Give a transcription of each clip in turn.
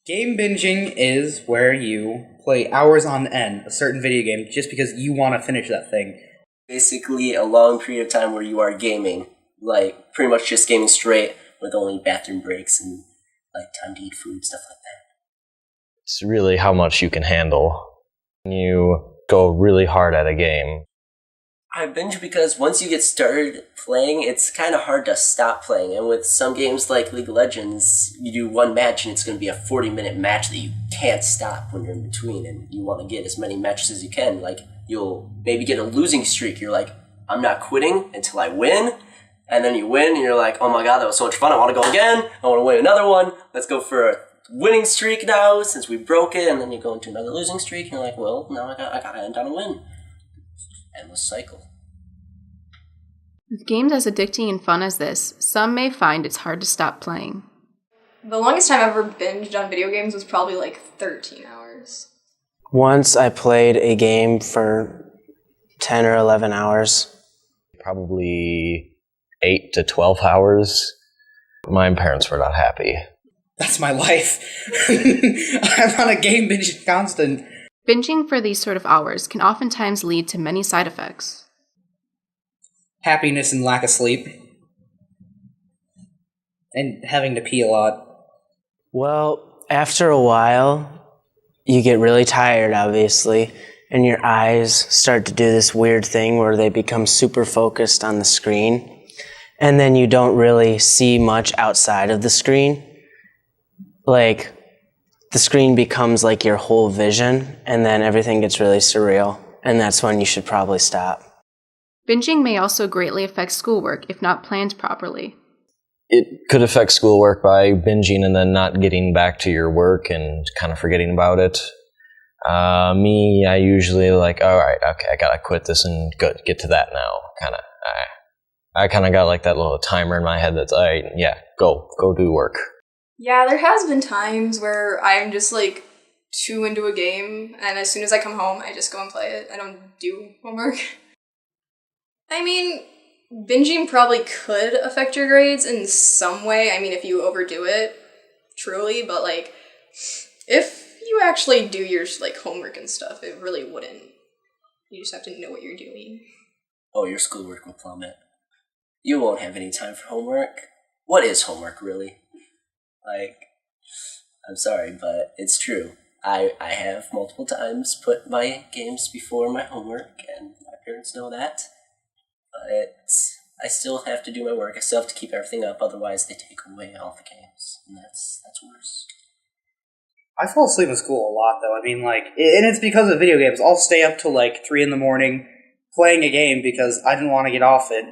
Game binging is where you play hours on end a certain video game just because you want to finish that thing. Basically, a long period of time where you are gaming, like pretty much just gaming straight with only bathroom breaks and like time to eat food, stuff like that. It's really how much you can handle. You go really hard at a game. I binge because once you get started playing, it's kind of hard to stop playing. And with some games like League of Legends, you do one match and it's going to be a 40-minute match that you can't stop when you're in between. And you want to get as many matches as you can. Like, you'll maybe get a losing streak. You're like, I'm not quitting until I win. And then you win and you're like, oh my god, that was so much fun. I want to go again. I want to win another one. Let's go for a winning streak now since we broke it. And then you go into another losing streak and you're like, well, now I got to end on a win. Endless cycle. With games as addicting and fun as this, some may find it's hard to stop playing. The longest time I've ever binged on video games was probably like 13 hours. Once I played a game for 10 or 11 hours. Probably 8 to 12 hours. My parents were not happy. That's my life. I'm on a game binge constant. Binging for these sort of hours can oftentimes lead to many side effects. Happiness and lack of sleep. And having to pee a lot. Well, after a while, you get really tired, obviously, and your eyes start to do this weird thing where they become super focused on the screen, and then you don't really see much outside of the screen. Like, the screen becomes like your whole vision, and then everything gets really surreal, and that's when you should probably stop. Binging may also greatly affect schoolwork if not planned properly. It could affect schoolwork by binging and then not getting back to your work and kind of forgetting about it. Me, I usually like, all right, okay, I gotta quit this and get to that now. I kind of got like that little timer in my head that's, all right, yeah, go do work. Yeah, there has been times where I'm just like too into a game, and as soon as I come home, I just go and play it. I don't do homework. I mean, binging probably could affect your grades in some way. I mean, if you overdo it, truly, but like, if you actually do your like homework and stuff, it really wouldn't. You just have to know what you're doing. Oh, your schoolwork will plummet. You won't have any time for homework. What is homework, really? Like, I'm sorry, but it's true. I have multiple times put my games before my homework, and my parents know that. But I still have to do my work. I still have to keep everything up, otherwise they take away all the games, and that's worse. I fall asleep in school a lot, though. I mean, like, and it's because of video games. I'll stay up till like 3 a.m. playing a game because I didn't want to get off it.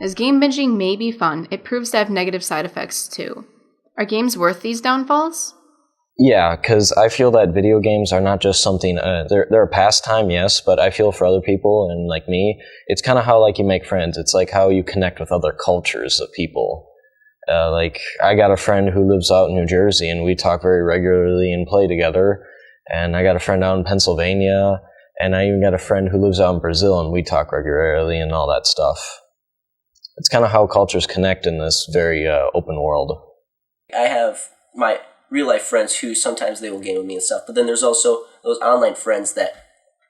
As game binging may be fun, it proves to have negative side effects too. Are games worth these downfalls? Yeah, because I feel that video games are not just something, they're a pastime, yes, but I feel for other people and like me, it's kind of how like you make friends. It's like how you connect with other cultures of people. Like, I got a friend who lives out in New Jersey, and we talk very regularly and play together. And I got a friend out in Pennsylvania, and I even got a friend who lives out in Brazil, and we talk regularly and all that stuff. It's kind of how cultures connect in this very open world. I have my real-life friends who sometimes they will game with me and stuff, but then there's also those online friends that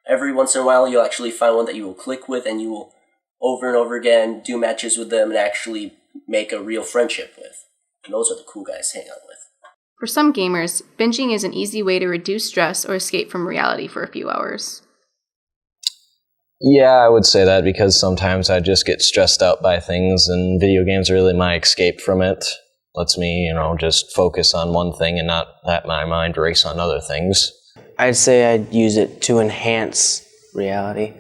every once in a while you'll actually find one that you will click with, and you will over and over again do matches with them and actually make a real friendship with. And those are the cool guys to hang out with. For some gamers, binging is an easy way to reduce stress or escape from reality for a few hours. Yeah, I would say that because sometimes I just get stressed out by things, and video games are really my escape from it. Lets me, just focus on one thing and not let my mind race on other things. I'd say I'd use it to enhance reality,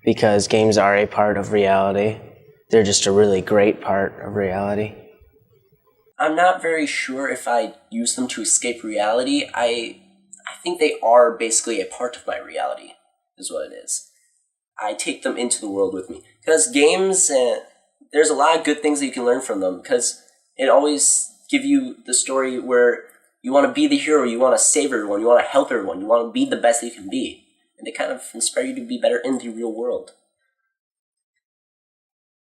because games are a part of reality. They're just a really great part of reality. I'm not very sure if I use them to escape reality. I think they are basically a part of my reality, is what it is. I take them into the world with me. Because games, there's a lot of good things that you can learn from them, because it always gives you the story where you want to be the hero, you want to save everyone, you want to help everyone, you want to be the best that you can be. And they kind of inspire you to be better in the real world.